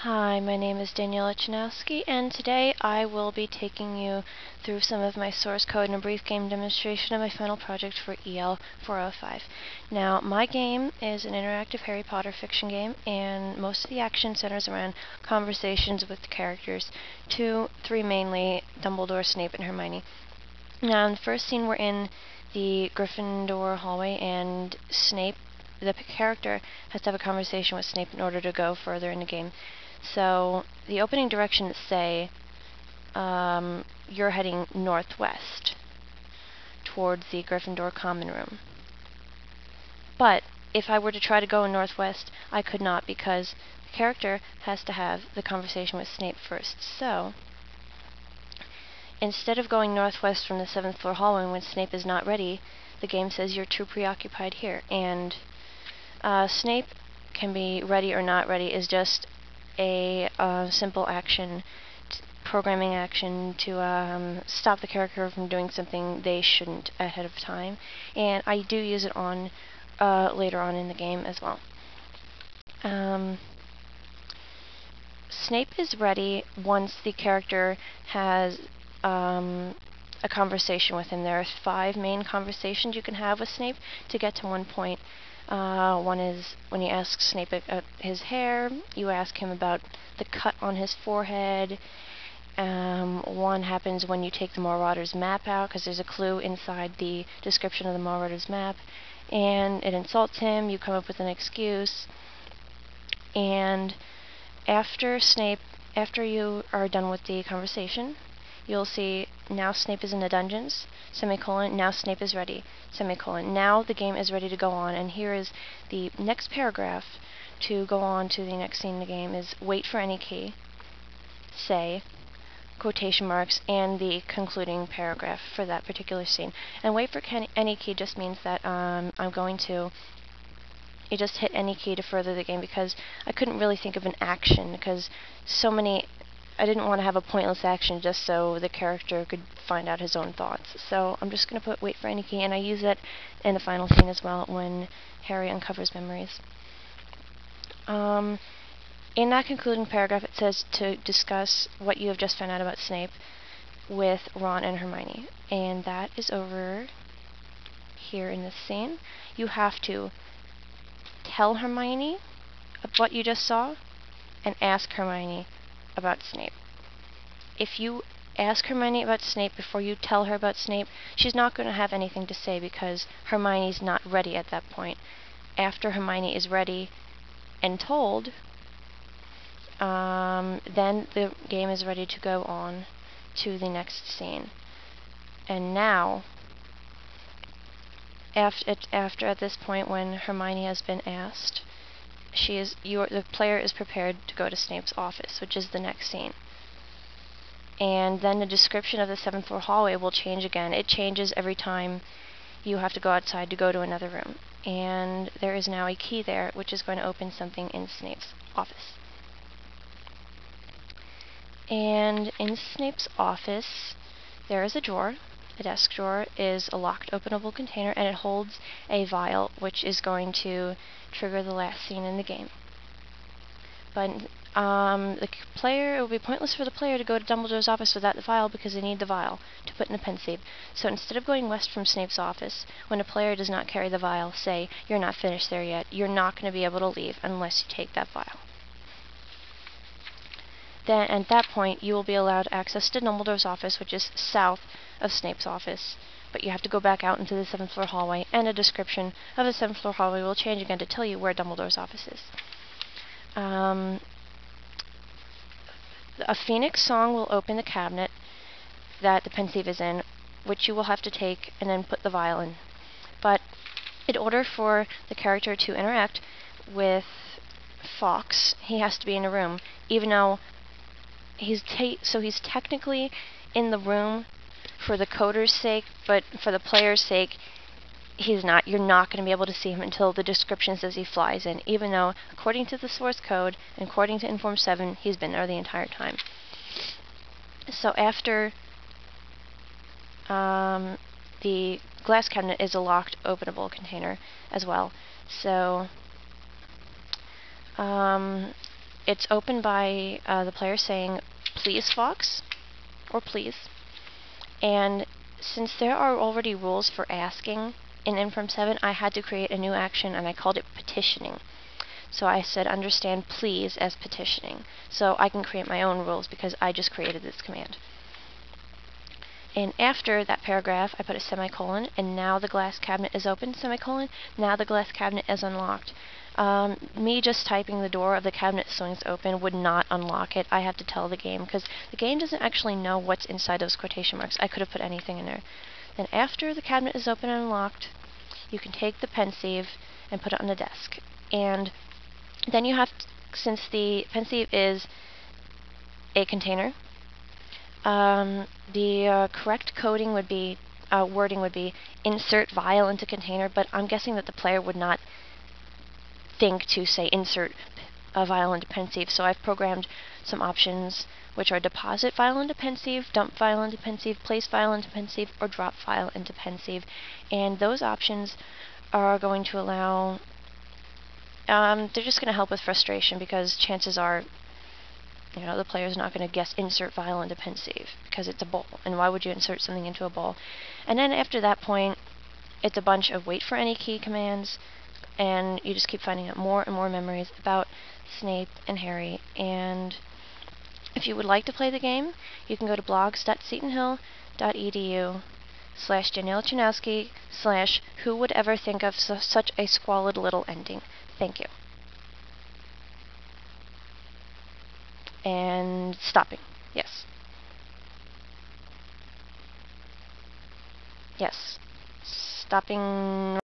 Hi, my name is Daniela Chanowski, and today I will be taking you through some of my source code and a brief game demonstration of my final project for EL 405. Now, my game is an interactive Harry Potter fiction game, and most of the action centers around conversations with the characters, three mainly, Dumbledore, Snape, and Hermione. Now, in the first scene, we're in the Gryffindor hallway, and Snape, the character, has to have a conversation with Snape in order to go further in the game. So the opening directions say you're heading northwest towards the Gryffindor common room. But if I were to try to go northwest, I could not, because the character has to have the conversation with Snape first. So instead of going northwest from the 7th floor hallway when Snape is not ready, the game says you're too preoccupied here. And Snape can be ready or not ready is just a simple action, programming action to stop the character from doing something they shouldn't ahead of time. And I do use it on later on in the game as well. Snape is ready once the character has a conversation with him. There are 5 main conversations you can have with Snape to get to one point. One is when you ask Snape about his hair, you ask him about the cut on his forehead. One happens when you take the Marauders map out, because there's a clue inside the description of the Marauders map, and it insults him. You come up with an excuse, and after you are done with the conversation, you'll see now Snape is in the dungeons, semicolon, now Snape is ready, semicolon. Now the game is ready to go on, and here is the next paragraph to go on to the next scene in the game is wait for any key, say, quotation marks, and the concluding paragraph for that particular scene. And wait for any key just means that you just hit any key to further the game, because I couldn't really think of an action, because I didn't want to have a pointless action just so the character could find out his own thoughts. So I'm just going to put wait for any key, and I use that in the final scene as well when Harry uncovers memories. In that concluding paragraph, it says to discuss what you have just found out about Snape with Ron and Hermione. And that is over here in this scene. You have to tell Hermione what you just saw and ask Hermione about Snape. If you ask Hermione about Snape before you tell her about Snape, she's not going to have anything to say, because Hermione's not ready at that point. After Hermione is ready and told, then the game is ready to go on to the next scene. And now, after at this point when Hermione has been asked, the player is prepared to go to Snape's office, which is the next scene. And then the description of the 7th floor hallway will change again. It changes every time you have to go outside to go to another room. And there is now a key there, which is going to open something in Snape's office. And in Snape's office, there is a drawer. The desk drawer is a locked, openable container, and it holds a vial, which is going to trigger the last scene in the game. But it will be pointless for the player to go to Dumbledore's office without the vial, because they need the vial to put in the pensieve. So instead of going west from Snape's office, when a player does not carry the vial, say, you're not finished there yet, you're not going to be able to leave unless you take that vial. Then at that point, you will be allowed access to Dumbledore's office, which is south of Snape's office. But you have to go back out into the 7th floor hallway, and a description of the 7th floor hallway will change again to tell you where Dumbledore's office is. A Phoenix song will open the cabinet that the pensieve is in, which you will have to take and then put the vial in. But in order for the character to interact with Fawkes, he has to be in a room, even though he's technically in the room for the coder's sake, but for the player's sake, he's not. You're not going to be able to see him until the description says he flies in, even though, according to the source code and according to Inform7, he's been there the entire time. So after the glass cabinet is a locked, openable container as well. So it's opened by the player saying, "Please, Fox," or "Please." And since there are already rules for asking in Inform7, I had to create a new action, and I called it petitioning. So I said, "Understand please" as petitioning. So I can create my own rules because I just created this command. And after that paragraph, I put a semicolon, and now the glass cabinet is open, semicolon. Now the glass cabinet is unlocked. Me just typing "the door of the cabinet swings open" would not unlock it. I have to tell the game, because the game doesn't actually know what's inside those quotation marks. I could have put anything in there. Then after the cabinet is open and unlocked, you can take the pensieve and put it on the desk. And then you have to, since the pensieve is a container, the correct coding would be, wording would be "insert vial into container," but I'm guessing that the player would not think to say "insert a vial into pensieve," so I've programmed some options which are deposit vial into pensieve, dump vial into pensieve, place vial into pensieve, or drop vial into pensieve. And those options are going to allow, they're just going to help with frustration, because chances are, the player's not going to guess "insert vial into pensieve" because it's a bowl, and why would you insert something into a bowl? And then after that point, it's a bunch of wait for any key commands, and you just keep finding out more and more memories about Snape and Harry. And if you would like to play the game, you can go to blogs.setonhill.edu/DanielleChanowski/who would ever think of such a squalid little ending. Thank you. And stopping. Yes. Yes. Stopping